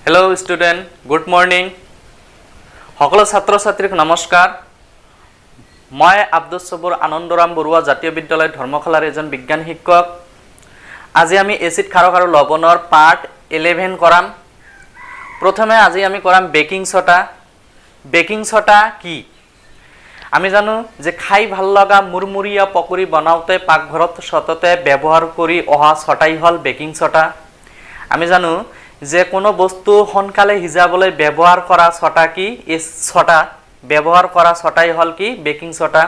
Hello student good morning सकल छात्र छात्रीक नमस्कार मैं आब्दुल सबुर आनंदराम बरुआ जातीय विद्यालय धर्मशालार एजन विज्ञान शिक्षक आज आमी एसिड क्षारक और लवणर पार्ट 11 कराम। प्रथमे आज आमी कराम बेकिंग सोडा कि आमी जानो जे खाई ভাল লগা मुरमुरिया पकड़ी बनाते पाकघरत सतते व्यवहार करी अहा सोटाई हल बेकिंग सोडा। आमी जानो जे कोनो बस्तु सोनकाले हिजाबले व्यवहार करा सोडा कि ए सोडा व्यवहार करा सोडाई हल कि बेकिंग सोडा।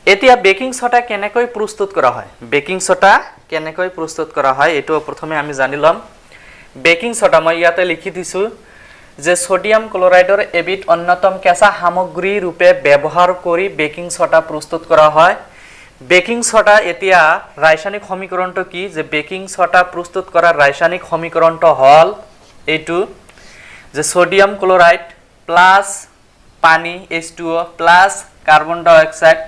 एतिया बेकिंग सोडा केनेকৈ प्रस्तुत करा হয় बेकिंग सोडा केनेকৈ प्रस्तुत करा হয় एटो प्रथमे आमी जानि लम। बेकिंग सोडा मैं इयाते लिखि दिसु जे सोडियम क्लोराइडर एबिट अन्यतम केঁচা सामग्री रूपे व्यवहार करी बेकिंग सोडा प्रस्तुत करा হয়। बेकिंग सोडा एतिया रासायनिक समीकरणটো कि जे बेकिंग सोडा प्रस्तुत करार रासायनिक समीकरणটো हल एटु जे सोडियम क्लोराइड प्लस पानी H2O plus carbon dioxide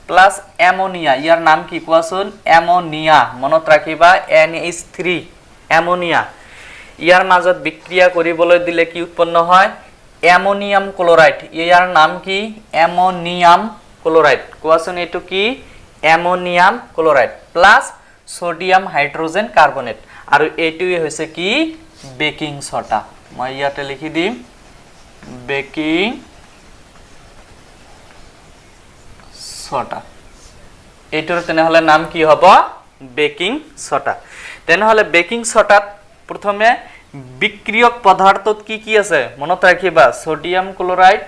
plus ammonia यार नाम कि कोआसुन एमोनिया मनत राखिबा NH3 एमोनिया यार মাজত বিক্রিয়া কৰিবলৈ দিলে কি উৎপন্ন হয় एमोनियम क्लोराइड यार नाम कि एमोनियम क्लोराइड कोआसुन एटु कि ammonium chloride plus sodium hydrogen carbonate और एटुए होइसे कि बेकिंग सोडा। मैं इयाते लिखि दिम बेकिंग सोडा एटुर तेनहले नाम कि हबो बेकिंग सोडा। तेनहले बेकिंग सोडा प्रथमे बिक्रियक पदार्थत की আছে মনত রাখিবা सोडियम क्लोराइड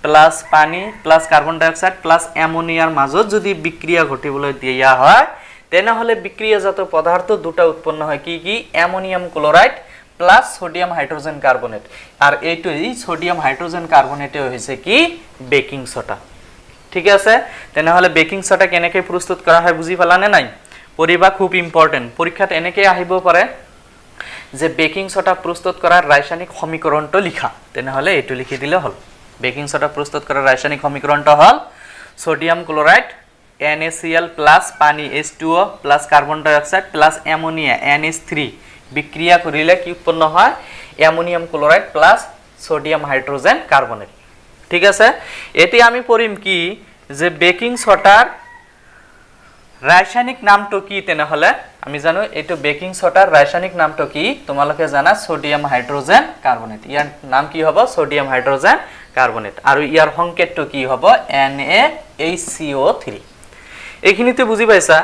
प्लस पानी प्लस कार्बन डाइऑक्साइड प्लस एमोनियार মাজত যদি বিক্রিয়া ঘটিবলৈ দিয়া হয় তেনহলে বিক্রিয়াজাত পদার্থ দুটা উৎপন্ন হয় কি কি ammonium chloride plus sodium hydrogen carbonate আর এইটোই সোডিয়াম হাইড্রোজেন কার্বনেটে হইছে কি বেকিং সোডা। ঠিক আছে তেনহলে বেকিং সোডা কেনেকৈ প্রস্তুত করা হয় বুঝি পালানে নাই পঢ়িবা খুব ইম্পর্টেন্ট পরীক্ষাত এনেকৈ আহিব পাৰে যে বেকিং সোডা প্রস্তুত করার রাসায়নিক সমীকরণটো লিখা তেনহলে এটু লিখি দিলে হল। बेकिंग सोडा प्रस्तुत करार रासायनिक समीकरणটো हल सोडियम क्लोराइड NaCl प्लस पानी H2O plus carbon dioxide plus ammonia NH3 বিক্রিয়া করিলে কি উৎপন্ন হয় ammonium chloride plus sodium hydrogen carbonate. ঠিক আছে এটি আমি পড়িম কি যে বেকিং সোডার রাসায়নিক নামটো কি তেনহলে আমি জানো এটো বেকিং সোডার রাসায়নিক নামটো কি তোমালোকে জানা সোডিয়াম হাইড্রোজেন কার্বনেট ইয়ার নাম কি হবে সোডিয়াম হাইড্রোজেন कार्बोनेट और यार संकेतটো কি হবে NaHCO3 এইখিনিতে বুঝি পাইছা।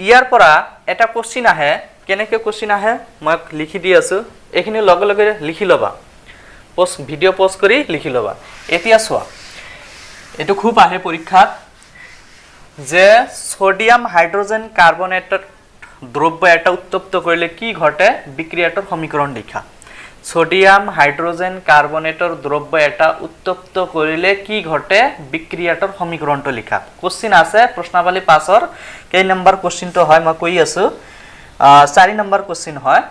ইয়ার পৰা এটা কোশ্চিন আহে কেনেকৈ কোশ্চিন আহে মই লিখি দি আছো এইখিনি লগে লগে লিখি লবা পোস্ট ভিডিও পোস্ট কৰি লিখি লবা। এতিয়া চোৱা এটো খুব আহে পৰীক্ষাত যে সোডিয়াম হাইড্ৰোজেন কাৰ্বনেটৰ দ্ৰব্য এটা উত্তপ্ত কৰিলে কি ঘটে বিক্ৰিয়াটোৰ সমীকৰণ লিখা। সোডিয়াম হাইড্রোজেন কার্বনেটর দ্রব্য এটা উত্তপ্ত করিলে কি ঘটে বিক্রিয়াটোর সমীকরণটো লিখা। কোশ্চিন আছে প্রশ্নাবলী 5 কেই নাম্বার কোশ্চিনটো হয় মই কই আছো 4 নাম্বার কোশ্চিন হয়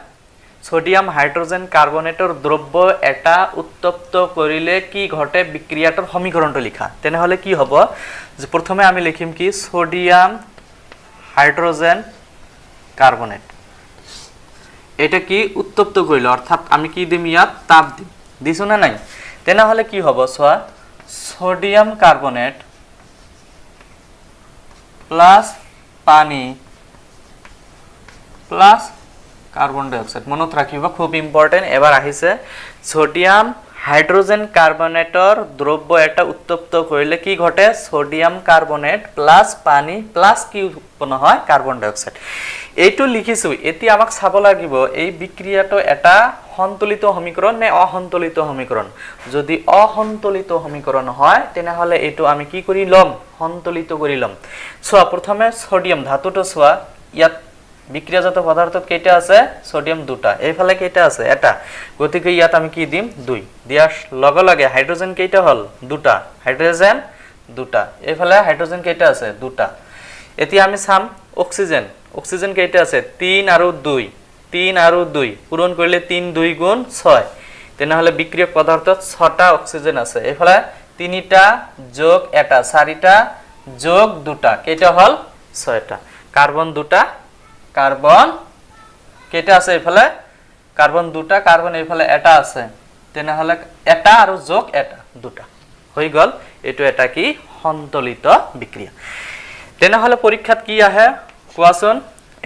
সোডিয়াম হাইড্রোজেন কার্বনেটর দ্রব্য এটা উত্তপ্ত করিলে কি ঘটে বিক্রিয়াটোর সমীকরণটো লিখা। তেনহলে কি হ'ব যে প্রথমে আমি লিখিম কি সোডিয়াম হাইড্রোজেন কার্বনেট এটা কি উত্তপ্ত করিল অর্থাৎ আমি কি দিম ইয়াত তাপ দিম দিছো না নাই তেনহলে কি হ'ব সোয়া সোডিয়াম কার্বনেট প্লাস পানি প্লাস কার্বন ডাইঅক্সাইড মনত রাখিবা খুব ইম্পর্টেন্ট। এবার আহিছে সোডিয়াম হাইড্রোজেন কার্বনেটর দ্রব্য এটা উত্তপ্ত করিলে কি ঘটে সোডিয়াম কার্বনেট প্লাস পানি প্লাস কি উৎপন্ন হয় কার্বন ডাইঅক্সাইড এইটো লিখিছো। এতি আমাক চাব লাগিব এই বিক্রিয়াটো এটা সন্তুলিত সমীকরণ নে অসন্তুলিত সমীকরণ। যদি অসন্তুলিত সমীকরণ হয় তেনেহলে এইটো আমি কি কৰি লম সন্তুলিত কৰি লম। সোয়া প্রথমে সোডিয়াম ধাতুটো সোয়া ইয়াত বিক্রিয়াজাত পদার্থত কেইটা আছে সোডিয়াম দুটা এইফালে কেইটা আছে এটা গতিকে ইয়াত আমি কি দিম 2 দিয়ার লগে লগে হাইড্রোজেন কেইটা হল দুটা হাইড্রোজেন দুটা এইফালে হাইড্রোজেন কেইটা আছে দুটা। এতিয়া আমি চাম অক্সিজেন অক্সিজেন কেইটা আছে 3 আৰু 2 3 আৰু 2 পূৰণ কৰিলে 3 2 গুণ 6 তেনহলে বিক্রিয়ক পদার্থত 6টা অক্সিজেন আছে এইফালে 3টা যোগ এটা 4টা যোগ 2টা কেইটা হল 6টা কার্বন দুটা কার্বন কেটা আছে এফালে কার্বন দুটা, কার্বন এইফালে এটা আছে, তেনেহলে এটা আৰু যোগ এটা দুটা হৈ গল। এইটো এটা কি সন্তুলিত বিক্ৰিয়া। তেনেহলে পৰীক্ষাত কি আহে কোৱাচোন?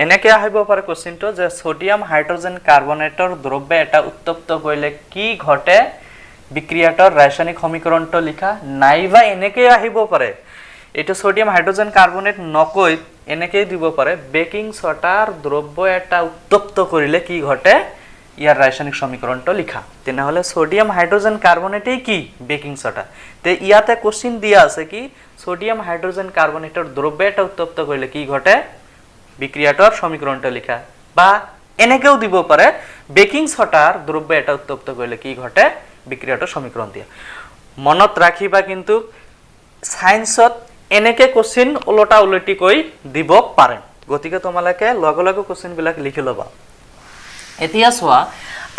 এনেকে আহিব পাৰে কোশ্চিনটো যে সোডিয়াম হাইড্ৰোজেন কাৰ্বনেটৰ দ্ৰব্য এটা উত্তপ্ত কৰিলে কি ঘটে, বিক্ৰিয়াটোৰ ৰাসায়নিক সমীকৰণটো লিখা। নাইবা এনেকে আহিব পাৰে, এইটো সোডিয়াম হাইড্ৰোজেন কাৰ্বনেট নকৈ এনেকে দিব পাৰে বেকিং সোডাৰ দ্ৰব্য এটা উত্তপ্ত কৰিলে কি ঘটে, ইয়াৰ ৰাসায়নিক সমীকৰণটো লিখা। তেনেহলে সোডিয়াম হাইড্রোজেন কার্বনেটেই কি বেকিং সোডা। তে ইয়াতে কোশ্চিন দিয়া আছে কি সোডিয়াম হাইড্রোজেন কাৰ্বনেটৰ দ্ৰব্য এটা উত্তপ্ত কৰিলে কি ঘটে, বিক্ৰিয়াটোৰ সমীকৰণটো লিখা। বা এনেকেও দিব পাৰে বেকিং সোডাৰ দ্ৰব্য এটা উত্তপ্ত কৰিলে কি ঘটে, বিক্ৰিয়াটোৰ সমীকৰণ দিয়া। মনত ৰাখিবা কিন্তু সায়েন্সত এনেকে কোশ্চিন উলটা উলটি কৈ দিব পাৰে, গতিকে তোমালোকে লগে লগে কোশ্চিন বিলাক লিখি লবা। এতিয়া চোৱা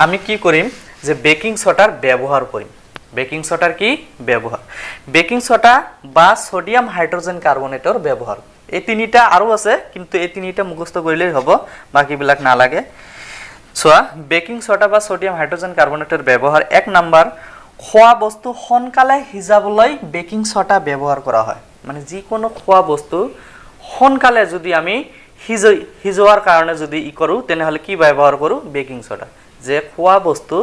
আমি কি কৰিম যে বেকিং সোডাৰ ব্যৱহাৰ কৰিম। বেকিং সোডাৰ কি ব্যৱহাৰ, বেকিং সোডা বা সোডিয়াম হাইড্ৰোজেন কাৰ্বনেটৰ ব্যৱহাৰ। এই তিনিটা আৰু আছে, কিন্তু এই তিনিটা মুখস্থ কৰিলেই হ'ব, বাকিবিলাক নালাগে। চোৱা বেকিং সোডা বা সোডিয়াম হাইড্ৰোজেন কাৰ্বনেটৰ ব্যৱহাৰ। 1 নম্বৰ, খোৱা বস্তু সোনকালে সিজাবলৈ বেকিং সোডা ব্যৱহাৰ কৰা হয়। মানে যিকোনো খোৱা বস্তু সোনকালে যদি আমি সিজোৱাৰ কাৰণে যদি ই কৰোঁ তেনেহলে কি ব্যৱহাৰ কৰোঁ, বেকিং সোডা। যে খোৱা বস্তু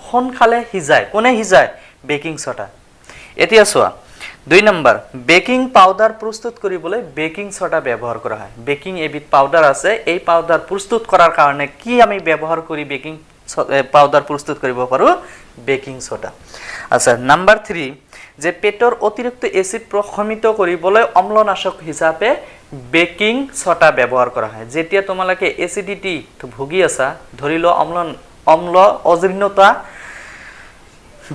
সোনকালে সিজায়, কোনে সিজায়, বেকিং সোডা। এতিয়া চোৱা 2 নম্বৰ, বেকিং পাউডাৰ প্ৰস্তুত কৰিবলৈ বেকিং সোডা ব্যৱহাৰ কৰা হয়। বেকিং এবিধ পাউডাৰ আছে, এই পাউডাৰ প্ৰস্তুত কৰাৰ কাৰণে কি আমি ব্যৱহাৰ কৰি বেকিং পাউডাৰ প্ৰস্তুত কৰিব পাৰোঁ, বেকিং সোডা। আচ্ছা নম্বৰ 3, যে পেটৰ অতিৰিক্ত এসিড প্ৰশমিত কৰিবলৈ অম্লনাশক হিচাপে বেকিং সোডা ব্যৱহাৰ কৰা হয়। যেতিয়া তোমালোকে এসিডিটি ভুগি আছা, ধৰি ল অম্ল অজীৰ্ণতা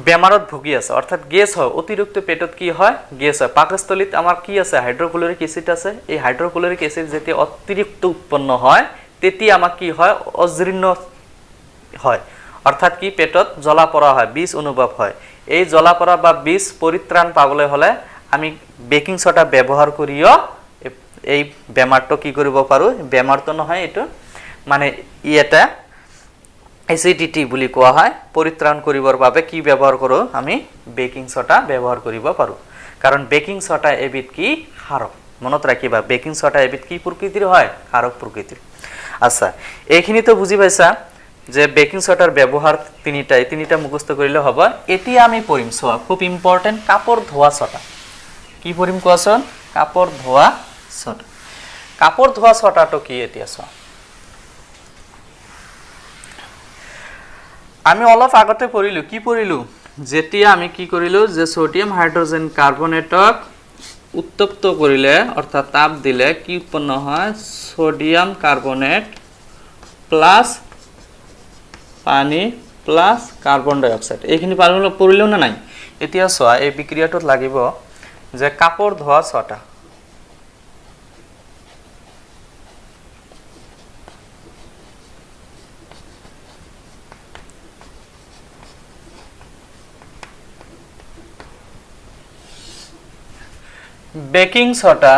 বেমাৰত ভুগি আছে, অর্থাৎ গেছ হয়, অতিরিক্ত পেটত কি হয়, গেছ হয়। পাকস্থলীত আমার কি আছে, হাইড্রোক্লোরিক এসিড আছে। এই হাইড্রোক্লোরিক এসিড যেতিয়া অতিরিক্ত উৎপন্ন হয় তেতিয়া আমাক কি হয়, অজীর্ণ হয়, অর্থাৎ কি পেটত জ্বলা পড়া হয়, বিষ অনুভৱ হয়। এই জ্বলা পড়া বা বিষ পৰিত্ৰাণ পাবলৈ হলে আমি বেকিং সোডা ব্যৱহাৰ কৰিও এই বেমাৰটো কি কৰিব পাৰো, বেমাৰটো নহয় এইটো মানে ই এটা এসিডিটি বুলি কোৱা হয়, পৰিত্ৰাণ কৰিবৰ বাবে কি ব্যৱহাৰ কৰো, আমি বেকিং সোডা ব্যৱহাৰ কৰিব পাৰো। কাৰণ বেকিং সোডা এবিধ কি ক্ষাৰক। মনত ৰাখিবা বেকিং সোডা এবিধ কি প্ৰকৃতিৰ হয়, ক্ষাৰক প্ৰকৃতিৰ। আচ্ছা এইখিনি তো বুজি পাইছা যে বেকিং সোডাৰ ব্যৱহাৰ তিনিটা মুখস্থ কৰিলে হ'ব। এতিয়া আমি পঢ়িম, চোৱা খুব ইম্পৰ্টেন্ট, কাপড় ধোৱা সোডা। কি পঢ়িম কোৱাচোন, কাপড় ধোৱা সোডা। কাপড় ধোৱা সোডাটো কি এতিয়া চোৱা। আমি অলপ আগতে পঢ়িলো, কি পঢ়িলো, যেতিয়া আমি কি কৰিলো যে সোডিয়াম হাইড্ৰোজেন কাৰ্বনেটক উত্তপ্ত কৰিলে অর্থাৎ তাপ দিলে কি উৎপন্ন হয়, সোডিয়াম কার্বনেট প্লাস পানী প্লাস কার্বন ডাই অক্সাইড। এইখিনি পঢ়িলেও না নাই। এতিয়া চোৱা এই বিক্ৰিয়াটোত লাগিব যে কাপড় ধোৱা সোডা। বেকিং সোডা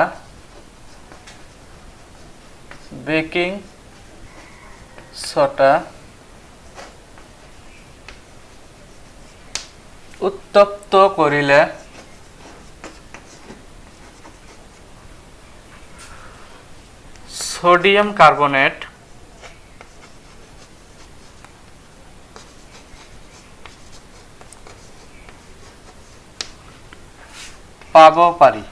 উত্তপ্ত কৰিলে সোডিয়াম কাৰ্বনেট পাব পাৰি।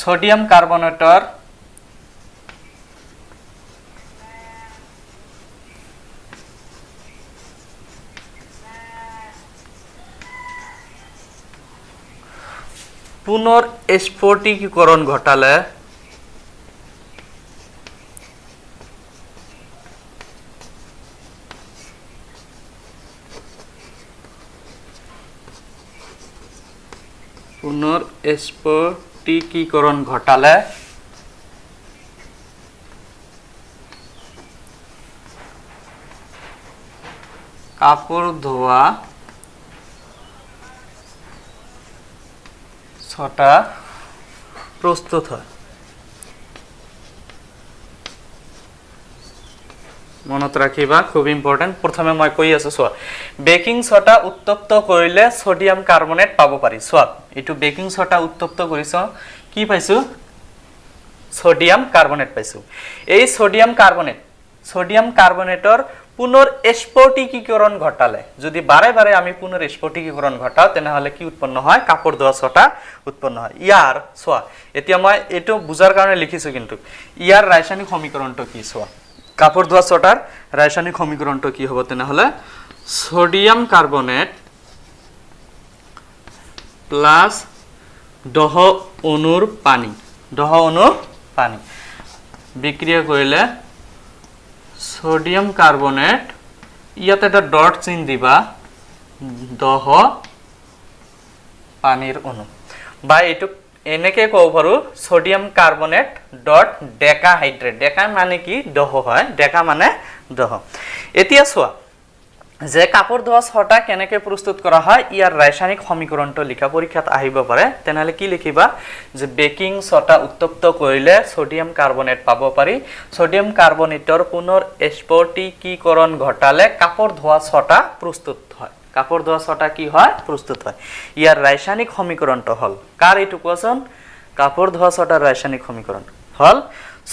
সোডিয়াম কাৰ্বনেটৰ পুনৰ স্ফটিকীকৰণ ঘটালে স্ফটিকীকৰণ ঘটালে কাপড় ধোয়া সোডা প্ৰস্তুত হয়। মনত ৰাখিবা খুব ইম্পৰ্টেন্ট প্ৰথমে মই কৈ আছো চোৱা বেকিং সোডা উত্তপ্ত কৰিলে সোডিয়াম কাৰ্বনেট পাব পাৰি চোৱা এটো বেকিং সোডা উত্তপ্ত কৰিছ কি পাইছো সোডিয়াম কাৰ্বনেট পাইছো এই সোডিয়াম কাৰ্বনেটৰ পুনৰ স্ফটিকীকৰণ ঘটালে যদি বাৰে বাৰে আমি পুনৰ স্ফটিকীকৰণ ঘটাও তেনেহলে কি উৎপন্ন হয় কাপড় ধোৱা সোডা উৎপন্ন হয় ইয়াৰ চোৱা এতিয়া মই এটো বুজাৰ কাৰণে লিখিছো কিন্তু ইয়াৰ ৰাসায়নিক সমীকৰণটো কি চোৱা কাপড় ধোৱা সোডাৰ ৰাসায়নিক সমীকৰণটো কি হ'ব তেনেহলে সোডিয়াম কাৰ্বনেট প্লাস দহ অণুৰ পানী বিক্ৰিয়া কৰিলে সোডিয়াম কাৰ্বনেট ইয়াতে এটা ডট চিন দিবা দহ পানীৰ অণু বা এটো এনেকে কও পাৰো সোডিয়াম কাৰ্বনেট ডট ডেকাহাইড্ৰেট ডেকা মানে কি দহ হয় ডেকা মানে দহ এতিয়া চোৱা যে কাপড় ধোৱা সোডা কেনেকে প্ৰস্তুত কৰা হয় ইয়াৰ ৰাসায়নিক সমীকৰণটো লিখা পৰীক্ষাত আহিব পাৰে তেনেহলে কি লিখিবা যে বেকিং সোডা উত্তপ্ত কৰিলে সোডিয়াম কাৰ্বনেট পাব পাৰি সোডিয়াম কাৰ্বনেটৰ পুনৰ স্ফটিকীকৰণ ঘটালে কাপড় ধোৱা সোডা প্ৰস্তুত হয় কাপড় ধোৱা সোডা কি হয় প্ৰস্তুত হয় ইয়াৰ ৰাসায়নিক সমীকৰণটো হল কাৰ এটো কোৱাচোন কাপড় ধোৱা সোডাৰ ৰাসায়নিক সমীকৰণ হল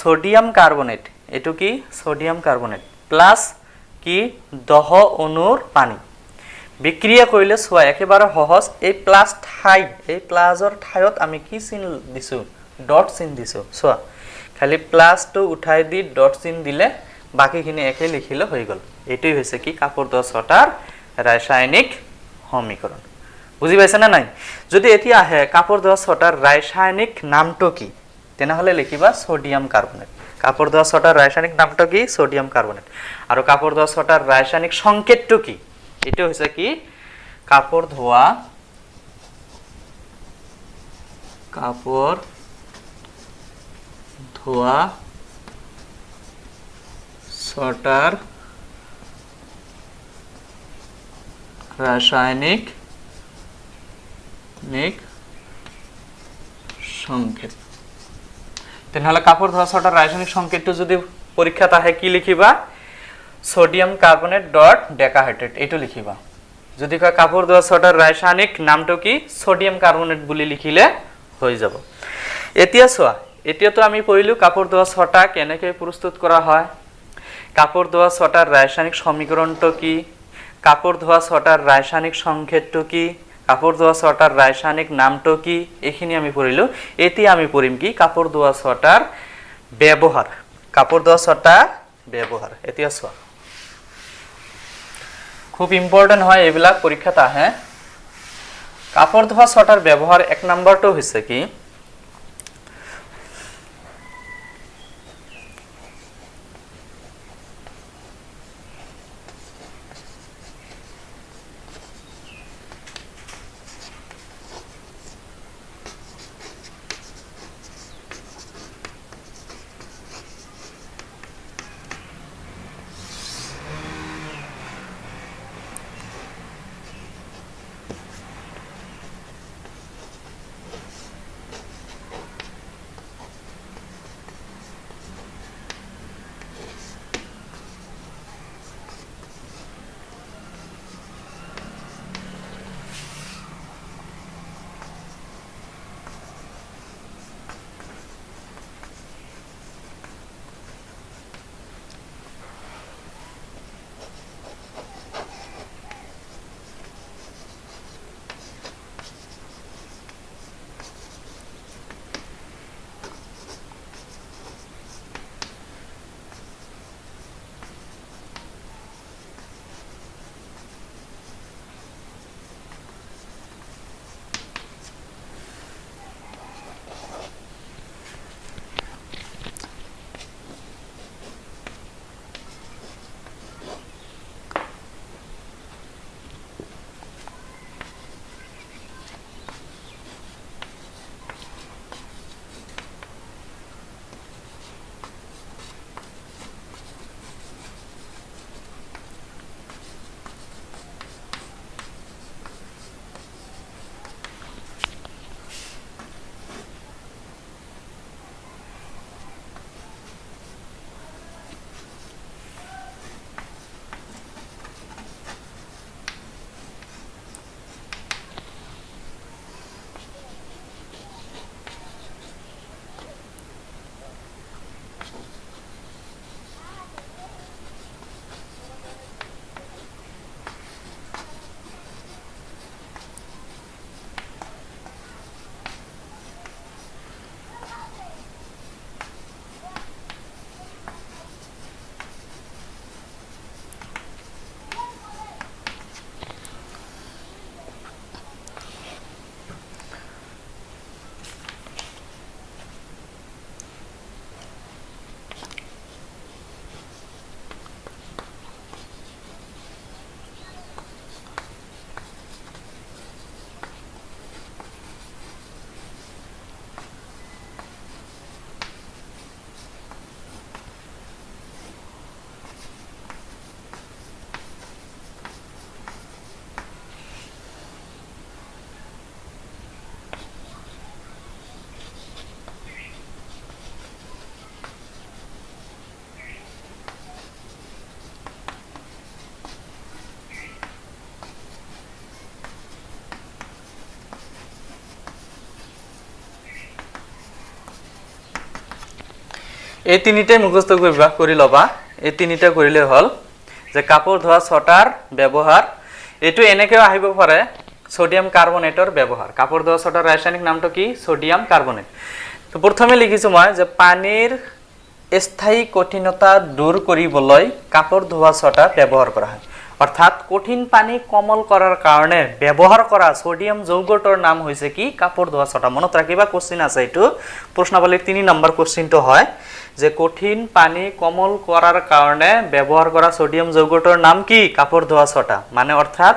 সোডিয়াম কাৰ্বনেট এটো কি সোডিয়াম কাৰ্বনেট প্লাস কি দহ অণুৰ পানী বিক্ৰিয়া কৰিলে সোৱা একেবাৰে সহজ এই প্লাস প্লাসৰ ঠাইত আমি কি চিন দিছো ডট চিন দিছো সোৱা খালি প্লাসটো উঠাই দি ডট চিন দিলে বাকিখিনি একে লিখিলে হৈ গল এটাই হৈছে কি কাপড় ধোৱা সোডাৰ ৰাসায়নিক সমীকৰণ বুজি পাইছা না নাই যদি এতিয়া আহে কাপড় ধোৱা সোডাৰ ৰাসায়নিক নামটো কি তেনেহলে লিখিবা সোডিয়াম কাৰ্বনেট কাপড় ধোৱা সোডাৰ ৰাসায়নিক নামটো কি সোডিয়াম কাৰ্বনেট আৰু কাপড় ধোৱা সোডাৰ ৰাসায়নিক সংকেতটো কি এটো হৈছে কি কাপড় ধোৱা সোডাৰ ৰাসায়নিক সংকেত তেনেহলে কাপড় ধোৱা সোডাৰ ৰাসায়নিক সংকেতটো যদি পৰীক্ষাত আহে কি লিখিবা সোডিয়াম কাৰ্বনেট ডট ডেকাহাইড্ৰেট এটো লিখিবা যদি কয় কাপড় ধোৱা সোডাৰ ৰাসায়নিক নামটো কি সোডিয়াম কাৰ্বনেট বুলি লিখিলে হৈ যাব এতিয়া চোৱা এতিয়াতো আমি পঢ়িলো কাপড় ধোৱা সোডা কেনেকৈ প্ৰস্তুত কৰা হয় কাপড় ধোৱা সোডাৰ ৰাসায়নিক সমীকৰণটো কি কাপড় ধোৱা সোডাৰ ৰাসায়নিক সংকেতটো কি কাপড় ধোৱা সোডাৰ ৰাসায়নিক নামটো কি এখিনি আমি পঢ়িলো এতিয়া আমি পঢ়িম কি কাপড় ধোৱা সোডাৰ ব্যৱহাৰ এতিয়া চোৱা খুব ইম্পৰ্টেন্ট হয় এইবিলাক পৰীক্ষাত আহে কাপড় ধোৱা সোডাৰ ব্যৱহাৰ এক নম্বৰটো হৈছে কি এই তিনিটাই মুখস্থ কৰি ল'বা এই তিনিটা কৰিলে হ'ল যে কাপোৰ ধোৱা ছটাৰ ব্যৱহাৰ এটো এনেকৈ আহিব পাৰে সোডিয়াম কাৰ্বনেটৰ ব্যৱহাৰ কাপোৰ ধোৱা ছটাৰ ৰাসায়নিক নামটো কি সোডিয়াম কাৰ্বনেট তো প্ৰথমে লিখিছো মই যে পানীৰ স্থায়ী কঠিনতা দূৰ কৰিবলৈ কাপোৰ ধোৱা ছটা ব্যৱহাৰ কৰা হয় অৰ্থাৎ কঠিন পানী কোমল কৰাৰ কাৰণে ব্যৱহাৰ কৰা সোডিয়াম যৌগটোৰ নাম হৈছে কি কাপোৰ ধোৱা ছটা মনত ৰাখিবা কোশ্চিন আছে এটো প্ৰশ্নাৱলীৰ 3 নম্বৰ কোশ্চিনটো হয় যে কঠিন পানী কোমল কৰাৰ কাৰণে ব্যৱহাৰ কৰা সোডিয়াম যৌগটোৰ নাম কি কাপোৰ ধোৱা ছটা মানে অৰ্থাৎ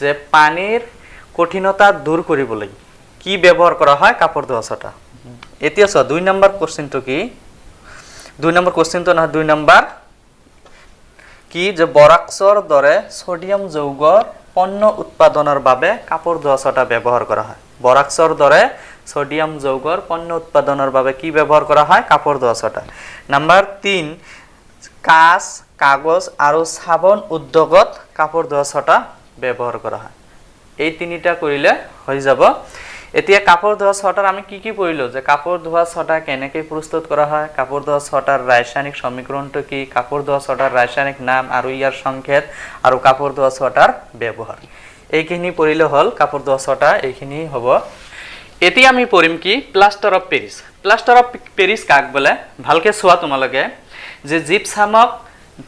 যে পানীৰ কঠিনতা দূৰ কৰিবলৈ কি ব্যৱহাৰ কৰা হয় কাপোৰ ধোৱা ছটা এতিয়া 2 নম্বৰ কোশ্চিনটো কি 2 নম্বৰ কোশ্চিনটো না 2 নম্বৰ কি যে বৰাক্সৰ দৰে সোডিয়াম যৌগৰ পণ্য উৎপাদনৰ বাবে কাপোৰ ধোৱা ছটা ব্যৱহাৰ কৰা হয় বৰাক্সৰ দৰে সোডিয়াম যৌগৰ পণ্য উৎপাদনৰ বাবে কি ব্যৱহাৰ কৰা হয় কাপোৰ ধোৱা ছটা নম্বৰ 3 কাঁচ কাগজ আৰু সাবন উদ্যোগত কাপোৰ ধোৱা ছটা ব্যৱহাৰ কৰা হয় এই তিনিটা কৰিলে হৈ যাব এতিয়া কাপোৰ ধোৱা ছটাৰ আমি কি পঢ়িলো যে কাপোৰ ধোৱা ছটা কেনেকৈ প্ৰস্তুত কৰা হয় কাপোৰ ধোৱা ছটাৰ ৰাসায়নিক সমীকৰণটো কি কাপোৰ ধোৱা ছটাৰ ৰাসায়নিক নাম আৰু ইয়াৰ সংকেত আৰু কাপোৰ ধোৱা ছটাৰ ব্যৱহাৰ এইখিনি পঢ়িলে হ'ল কাপোৰ ধোৱা ছটা এইখিনি হ'ব এতিয়া আমি পঢ়িম কি প্লাষ্টাৰ অফ পেৰিছ কাক বলে ভালকে চোৱা তোমালোকে যে জিপসামক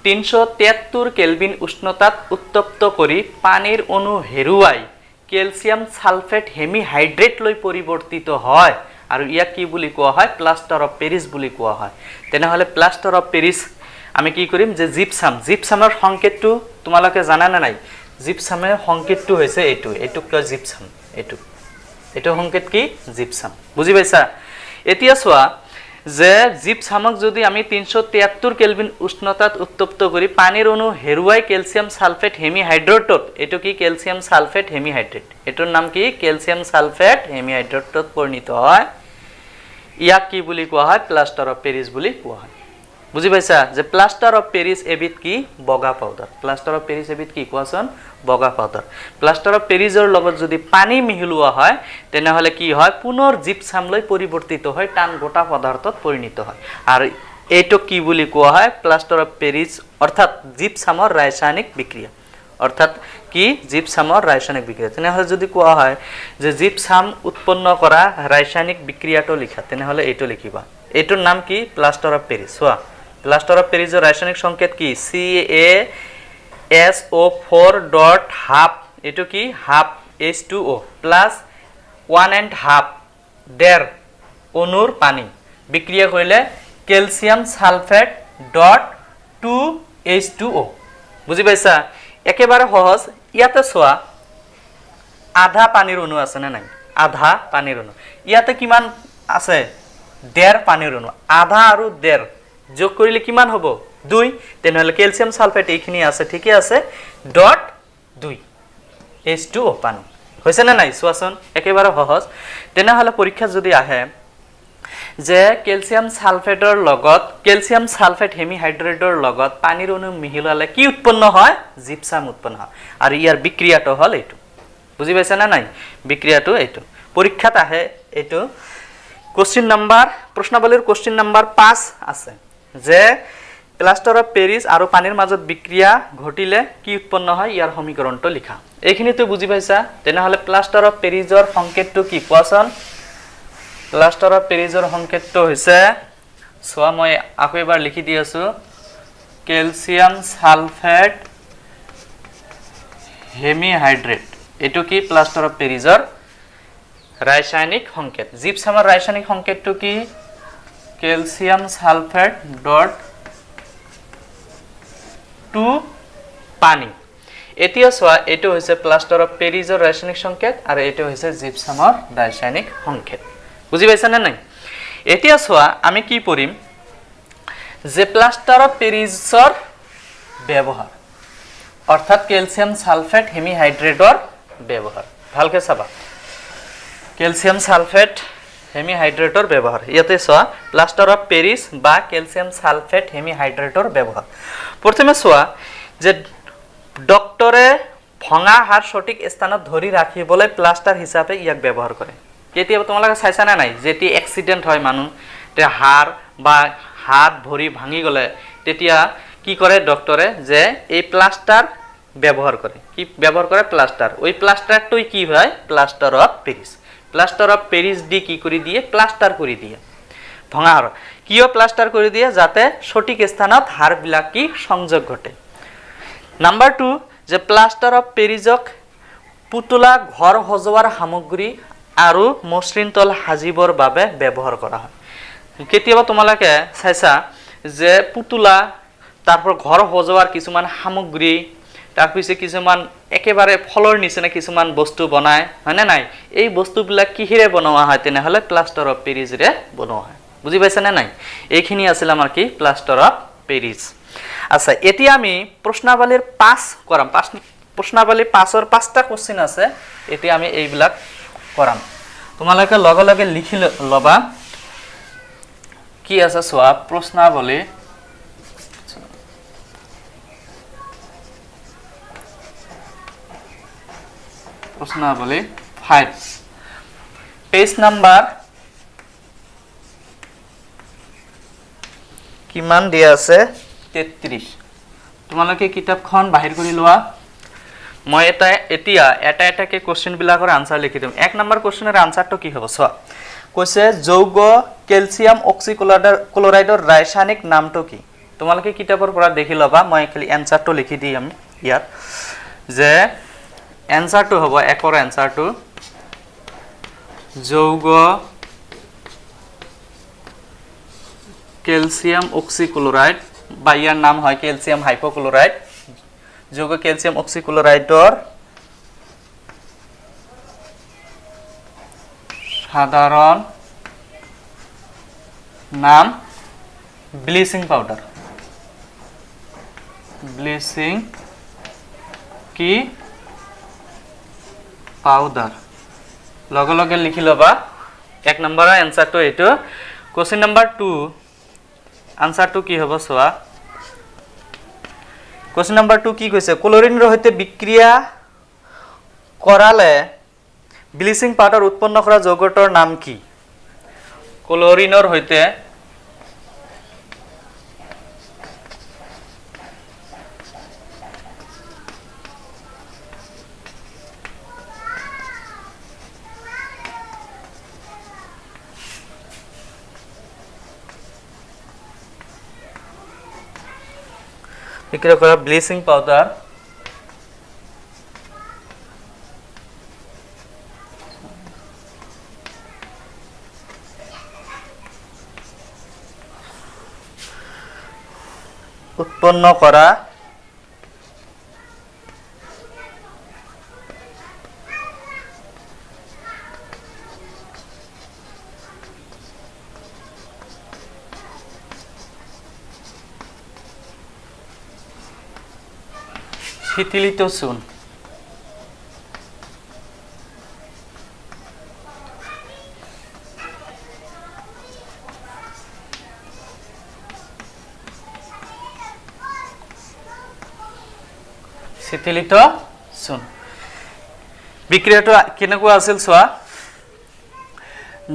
373 কেলভিন উষ্ণতাত উত্তপ্ত কৰি পানীৰ অণু হেৰুৱাই ক্যালসিয়াম সালফেট হেমিহাইড্ৰেট লৈ পৰিৱৰ্তিত হয় আৰু ইয়াক কি বুলি কোৱা হয় প্লাষ্টাৰ অফ পেৰিছ বুলি কোৱা হয় তেনেহলে প্লাষ্টাৰ অফ পেৰিছ আমি কি কৰিম যে জিপসামৰ সংকেতটো তোমালোকে জানা না নাই জিপসামৰ সংকেতটো হৈছে এইটো কয় জিপসাম এইটো সংকেত কি জিপসাম বুজি পাইছা এতিয়া চোৱা যে জিপসামক যদি আমি 373 কেলভিন উষ্ণতাত উত্তপ্ত কৰি পানীৰ অণু হেৰুৱাই ক্যালসিয়াম সালফেট হেমিহাইড্ৰেটত এটো কি ক্যালসিয়াম সালফেট হেমিহাইড্ৰেট এটোৰ নাম কি ক্যালসিয়াম সালফেট হেমিহাইড্ৰেটত পৰিণত হয় ইয়াক কি বুলি কোৱা হয় প্লাষ্টাৰ অফ পেৰিছ বুলি কোৱা হয় বুজি পাইছা যে প্লাষ্টাৰ অফ পেৰিছ এবিধ কি বগা পাউডাৰ প্লাষ্টাৰ অফ পেৰিছ এবিধ কি কোৱাচোন বগা পাউডাৰ প্লাষ্টাৰ অফ পেৰিছৰ লগত যদি পানী মিহলোৱা হয় তেনেহলে কি হয় পুনৰ জিপসাম লৈ পৰিৱৰ্তিত হয় টান গোটা পদাৰ্থত পৰিণত হয় আৰু এইটো কি বুলি কোৱা হয় প্লাষ্টাৰ অফ পেৰিছ অৰ্থাৎ জিপসামৰ ৰাসায়নিক বিক্ৰিয়া অৰ্থাৎ কি জিপসামৰ ৰাসায়নিক বিক্ৰিয়া তেনেহলে যদি কোৱা হয় যে জিপসাম উৎপন্ন কৰা ৰাসায়নিক বিক্ৰিয়াটো লিখা তেনেহলে এইটো লিখিবা এইটোৰ নাম কি প্লাষ্টাৰ অফ পেৰিছ চোৱা প্লাষ্টাৰ অফ পেৰিছৰ ৰাসায়নিক সংকেত কি CaSO4 হাফ এটো কি হাফ H2O প্লাস 1.5 ডেৰ অণুৰ পানী বিক্ৰিয়া কৰিলে ক্যালসিয়াম সালফেট 2H2O বুজি পাইছা একেবাৰে সহজ ইয়াতে চোৱা আধা পানীৰ অণু আছে না নাই আধা পানীৰ অণু ইয়াতে কিমান আছে ডেৰ পানীৰ অণু আধা আৰু ডেৰ যোগ কৰিলে কিমান হ'ব 2 তেনেহলে ক্যালসিয়াম সালফেট এইখিনি আছে ঠিকই আছে .2 H2O পানী হৈছে না নাই চোৱাচোন একেবাৰে সহজ তেনেহলে পৰীক্ষা যদি আহে যে ক্যালসিয়াম সালফেটৰ লগত ক্যালসিয়াম সালফেট হেমিহাইড্ৰেটৰ লগত পানীৰ অণু মিহলালে কি উৎপন্ন হয় জিপসাম উৎপন্ন হয় আৰু ইয়াৰ বিক্ৰিয়াটো হল এইটো বুজি পাইছা না নাই বিক্ৰিয়াটো এইটো পৰীক্ষাত আহে এইটো কোশ্চিন নাম্বাৰ প্ৰশ্নাৱলীৰ কোশ্চিন নাম্বাৰ 5 আছে যে প্লাষ্টাৰ অফ পেৰিছ আৰু পানীৰ মাজত বিক্ৰিয়া ঘটিলে কি উৎপন্ন হয় ইয়াৰ সমীকৰণটো লিখা এইখিনিটো বুজি পাইছা তেনেহলে প্লাষ্টাৰ অফ পেৰিছৰ সংকেতটো কি কোৱাচোন প্লাষ্টাৰ অফ পেৰিছৰ সংকেতটো হৈছে সোৱা মই আকৌ এবাৰ লিখি দি আছো ক্যালসিয়াম সালফেট হেমিহাইড্ৰেট এটো কি প্লাষ্টাৰ অফ পেৰিছৰ ৰাসায়নিক সংকেত জিপসামৰ ৰাসায়নিক সংকেতটো কি ক্যালসিয়াম সালফেট .2 পানী এতিয়া সোৱা এটো হৈছে প্লাষ্টাৰ অফ পেৰিছৰ ৰাসায়নিক সংকেত আৰু এটো হৈছে জিপসামৰ ৰাসায়নিক সংকেত বুজি পাইছা না নাই এতিয়া সোৱা আমি কি পঢ়িম যে প্লাষ্টাৰ অফ পেৰিছৰ ব্যৱহাৰ অৰ্থাৎ ক্যালসিয়াম সালফেট হেমিহাইড্ৰেটৰ ব্যৱহাৰ ভালকে চাবা ক্যালসিয়াম সালফেট হেমিহাইড্ৰেটৰ ব্যৱহাৰ ইয়াতে সোৱা প্লাষ্টাৰ অফ পেৰিছ বা ক্যালসিয়াম সালফেট হেমিহাইড্ৰেটৰ ব্যৱহাৰ প্ৰথমে সোৱা যে ডক্টৰে ভঙা হাড় সঠিক স্থানত ধৰি ৰাখিবলৈ প্লাষ্টাৰ হিচাপে ইয়াক ব্যৱহাৰ কৰে কেতিয়াবা তোমালোকে চাইছা না নাই যেতি এক্সিডেন্ট হয় মানুহ তে হাড় বা হাত ভৰি ভাঙি গ'লে তেতিয়া কি কৰে ডক্টৰে যে এই প্লাষ্টাৰ ব্যৱহাৰ কৰে কি ব্যৱহাৰ কৰে প্লাষ্টাৰ ওই প্লাষ্টাৰটোই কি হয় plaster of Paris plaster of Paris দি কি কৰি দিয়ে প্লাষ্টাৰ কৰি দিয়ে ভঙা হাড় কিয় প্লাষ্টাৰ কৰি দিয়ে যাতে সঠিক স্থানত হাড়বিলাক কি সংযোগ ঘটে নাম্বাৰ 2 যে প্লাষ্টাৰ অফ পেৰিছক পুতলা ঘৰ সজোৱাৰ সামগ্ৰী আৰু মসৃণ তল সাজিবৰ বাবে ব্যৱহাৰ কৰা হয় কেতিয়াবা তোমালোকে চাইছা যে পুতলা তাৰপৰ ঘৰ সজোৱাৰ কিছুমান সামগ্ৰী তাৰপিছত কিছুমান একেবাৰে ফলৰ নিচিনা কিছুমান বস্তু বনায় হয়নে নাই এই বস্তুবিলাক কিহেৰে বনোৱা হয় তেনেহলে প্লাষ্টাৰ অফ পেৰিছৰে বনোৱা হয় বুজি পাইছানে নাই এইখিনি আছিল আমাৰ কি প্লাষ্টাৰ অফ পেৰিছ আচ্ছা এতিয়া আমি প্ৰশ্নাৱলীৰ 5 কৰাম প্ৰশ্নাৱলী 5ৰ 5টা কোশ্চেন আছে এতিয়া আমি এইবিলাক কৰাম তোমালোকে লগে লগে লিখি লবা কি আছে সোৱা প্ৰশ্নাৱলী प्रश्नावली 5 पेज नंबर किमान दिया আছে 33 তোমালোকে কিতাপখন বাহিৰ কৰি লোৱা মই এতিয়া এটা কে কোশ্চেন বিলাকৰ আনসাৰ লিখি দিম 1 নম্বৰ কোশ্চেনৰ আনসাৰটো কি হ'ব চোৱা কৈছে যৌগ ক্যালসিয়াম অক্সিক্লোৰাইডৰ ৰাসায়নিক নামটো কি তোমালোকে কিতাপৰ পৰা দেখি লবা মই খালি আনসাৰটো লিখি দিম ইয়াত যে आंसर तो हम एक आंसर तो যৌগ ক্যালসিয়াম অক্সিক্লোরাইড বা ইয়ার নাম হয় ক্যালসিয়াম হাইপোক্লোরাইড যৌগ ক্যালসিয়াম অক্সিক্লোরাইডর সাধারণ নাম ব্লিচিং পাউডার ব্লিচিং কি पाउडर लगे लगे लिखि लबा 1 नम्बर आंसर तो एतो क्वेश्चन नम्बर 2 आंसर तो की हबो सोआ क्वेश्चन नम्बर 2 की কৈছে ক্লোৰিনৰ হৈতে বিক্ৰিয়া কৰালে ব্লিচিং পাউডাৰ উৎপন্ন কৰা যৌগটোৰ নাম কি ক্লোৰিনৰ হৈতে বিক্ৰিয়া কৰা ব্লিচিং পাউডাৰ উৎপন্ন কৰা শিথিলিত চূন শিথিলিত চূন বিক্ৰিয়াটো কেনেকুৱা আছিল চোৱা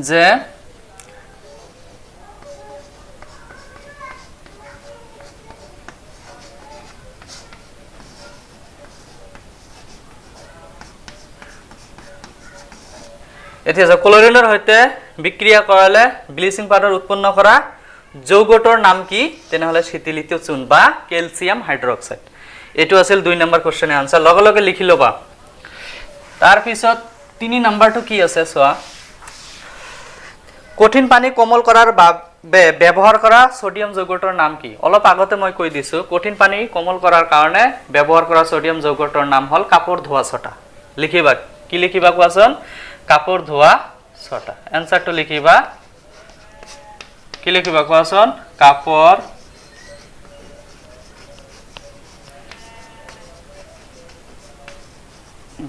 যে এতিয়া ক্লোৰিনৰ হৈতে বিক্ৰিয়া কৰালে ব্লিচিং পাউডাৰ উৎপন্ন কৰা যৌগটোৰ নাম কি তেনেহলে শিথিলিত চূন বা ক্যালসিয়াম হাইড্ৰক্সাইড এটো আছিল 2 নম্বৰ কোশ্চেনৰ আনসাৰ লগে লগে লিখি লবা তাৰ পিছত 3 নম্বৰটো কি আছে সোৱা কঠিন পানী কোমল কৰাৰ বাবে ব্যৱহাৰ কৰা সোডিয়াম যৌগটোৰ নাম কি অলপ আগতে মই কৈ দিছো কঠিন পানী কোমল কৰাৰ কাৰণে ব্যৱহাৰ কৰা সোডিয়াম যৌগটোৰ নাম হল কাপোৰ ধোৱা ছটা লিখিবা কি লিখিবা কোৱাচোন কাপোৰ ধোৱা ছটা आंसर তো লিখিবা কি লিখিবা কোৱাচোন কাপোৰ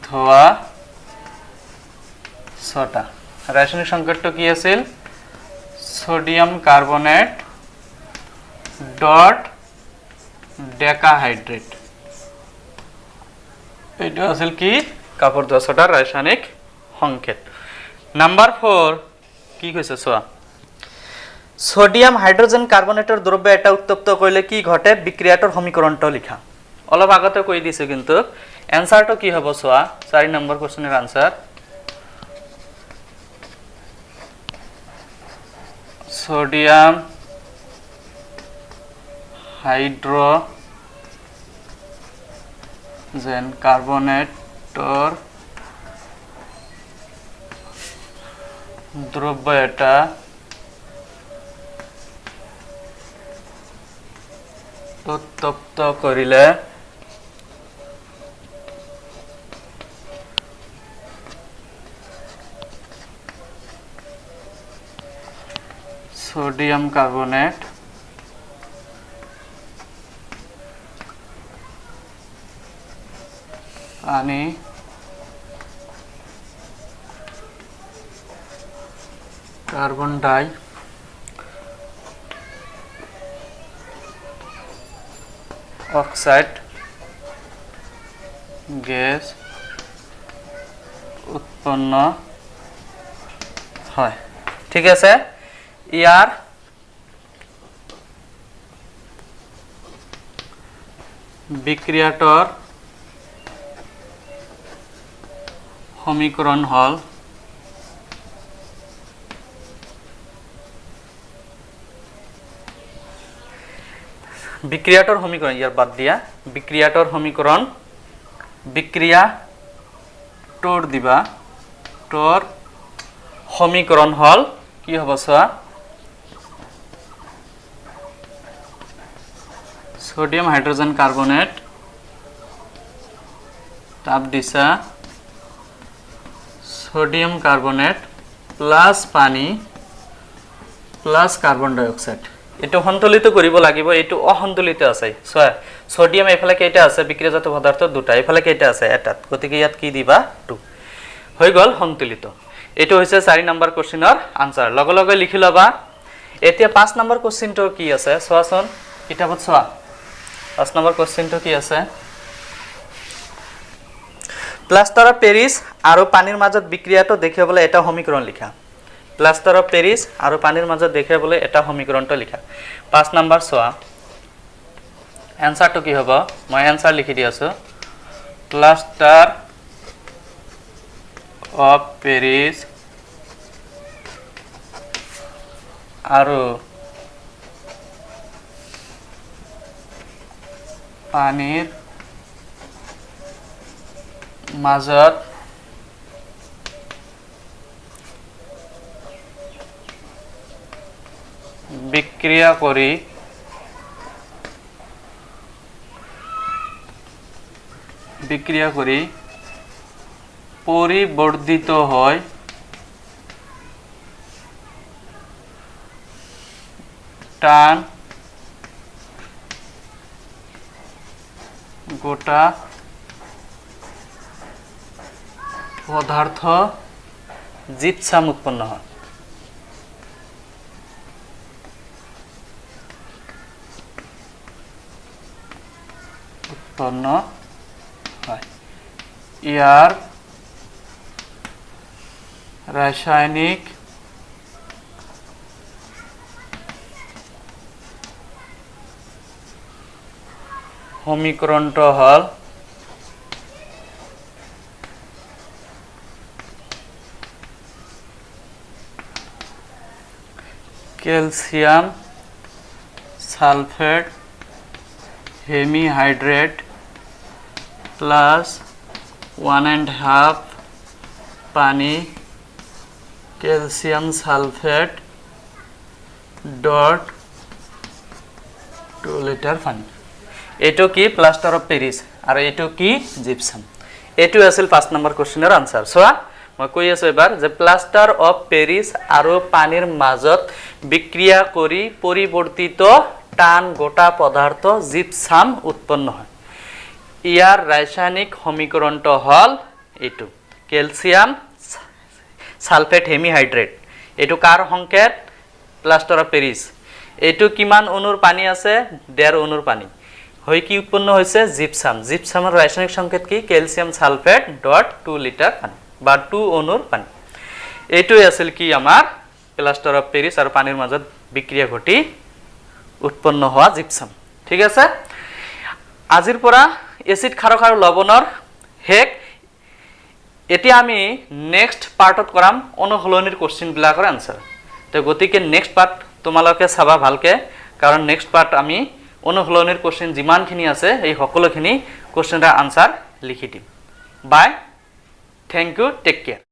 ধোৱা ছটা ৰাসায়নিক সংকেতটো কি আছিল সোডিয়াম কাৰ্বনেট ডট ডেকাহাইড্ৰেট এইটো আছিল কি কাপোৰ ধোৱা ছটাৰ ৰাসায়নিক সংকেত নাম্বাৰ 4 কি কৈছে সোৱা সোডিয়াম হাইড্ৰোজেন কাৰ্বনেটৰ দ্ৰব্য এটা উত্তপ্ত কৰিলে কি ঘটে বিক্ৰিয়াটোৰ সমীকৰণটো লিখা অলপ আগতে কৈ দিছো কিন্তু এনসাৰটো কি হ'ব চোৱা 4 নম্বৰ কোৱেশ্চনৰ আনসাৰ সোডিয়াম হাইড্ৰোজেন কাৰ্বনেটৰ দ্ৰব্য এটা উত্তপ্ত কৰিলে সোডিয়াম কাৰ্বনেট পানি কাৰ্বন ডাই অক্সাইড গ্যাস উৎপন্ন হয় ঠিক আছে ইয়াৰ বিক্ৰিয়াটোৰ সমীকৰণ হল বিক্ৰিয়াটোৰ সমীকৰণ ইয়াৰ বাদ দিয়া বিক্ৰিয়াটোৰ সমীকৰণ বিক্ৰিয়া টোৰ দিবা টোৰ সমীকৰণ হল কি হব চোৱা সোডিয়াম হাইড্ৰোজেন কাৰ্বনেট তাপ দিছা সোডিয়াম কাৰ্বনেট প্লাস পানি প্লাস কাৰ্বন ডাই অক্সাইড এটো সন্তুলিত কৰিব লাগিব এটো অসন্তুলিত আছে চোৱা সোডিয়াম এফালে কেইটা আছে বিক্রিয়াজাত পদার্থ দুটা এফালে কেইটা আছে এটাত গতিকে ইয়াত কি দিবা 2 হৈ গল সন্তুলিত এটো হৈছে 4 নম্বৰ কোৱেশ্চনৰ আনসাৰ লগে লগে লিখি লবা এতিয়া 5 নম্বৰ কোৱেশ্চনটো কি আছে চোৱাচোন কিতাপত চোৱা 5 নম্বৰ কোৱেশ্চনটো কি আছে প্লাষ্টাৰ অফ পেৰিছ আৰু পানীৰ মাজত বিক্ৰিয়াটো দেখিবলৈ এটা সমীকৰণ লিখা প্লাষ্টাৰ অফ পেৰিছ আৰু পানীৰ মাজত দেখিবলৈ এটা সমীকৰণটো লিখা 5 নম্বৰ চোৱা এনসাৰটো কি হ'ব মই এনসাৰ লিখি দি আছো প্লাষ্টাৰ অফ পেৰিছ আৰু পানীৰ মাজত বিক্ৰিয়া কৰি পৰিবৰ্ধিত হয় টান গোটা পদাৰ্থ জিপসাম উৎপন্ন হয় উৎপন্ন হয় ইয়াৰ ৰাসায়নিক সমীকৰণটো হল ক্যালসিয়াম সালফেট হেমিহাইড্রেট প্লাস 1.5 পানি ক্যালসিয়াম সালফেট ডট 2 লিটার পানি এটো কি প্লাস্টার অফ পেরিস আর এটো কি জিপসাম এটো আছিল 5 নম্বৰ কোৱেশ্চনৰ আনসাৰ সোৱা মই কৈ আছো এবাৰ যে প্লাস্টাৰ অফ পেৰিস আৰু পানীৰ মাজত বিক্ৰিয়া কৰি পৰিৱৰ্তিত টান গোটা পদাৰ্থ জিপসাম উৎপন্ন হয় ইয়াৰ ৰাসায়নিক সমীকৰণটো হল এটো ক্যালসিয়াম সালফেট হেমিহাইড্ৰেট এটো কাৰ সংকেত প্লাস্টাৰ অফ পেৰিস এটো কিমান অণুৰ পানী আছে 1.5 অণুৰ পানী হয় কি উৎপন্ন হৈছে জিপসাম জিপসামৰ ৰাসায়নিক সংকেত কি ক্যালসিয়াম সালফেট ডট 2 লিটাৰ পানী বা 2 অণুৰ পানী এটোই আছিল কি আমাৰ প্লাস্টাৰ অফ পেৰিস আৰু পানীৰ মাজত বিক্ৰিয়া ঘটি উৎপন্ন হওয়া জিপসাম ঠিক আছে আজিৰ পৰা এসিড ক্ষাৰক আৰু লৱণৰ হেক এতিয়া আমি নেক্সট পাৰ্টত কৰাম অনুসলনিৰ কোশ্চেন বিলাকৰ আনসাৰ তো গতিকে নেক্সট পাৰ্ট তোমালোকে চাবা ভালকে কাৰণ নেক্সট পাৰ্ট আমি অনুসলনিৰ কোশ্চেন যিমানখিনি আছে এই সকলোখিনি কোশ্চেনৰ আনসাৰ লিখি দিম bye thank you take care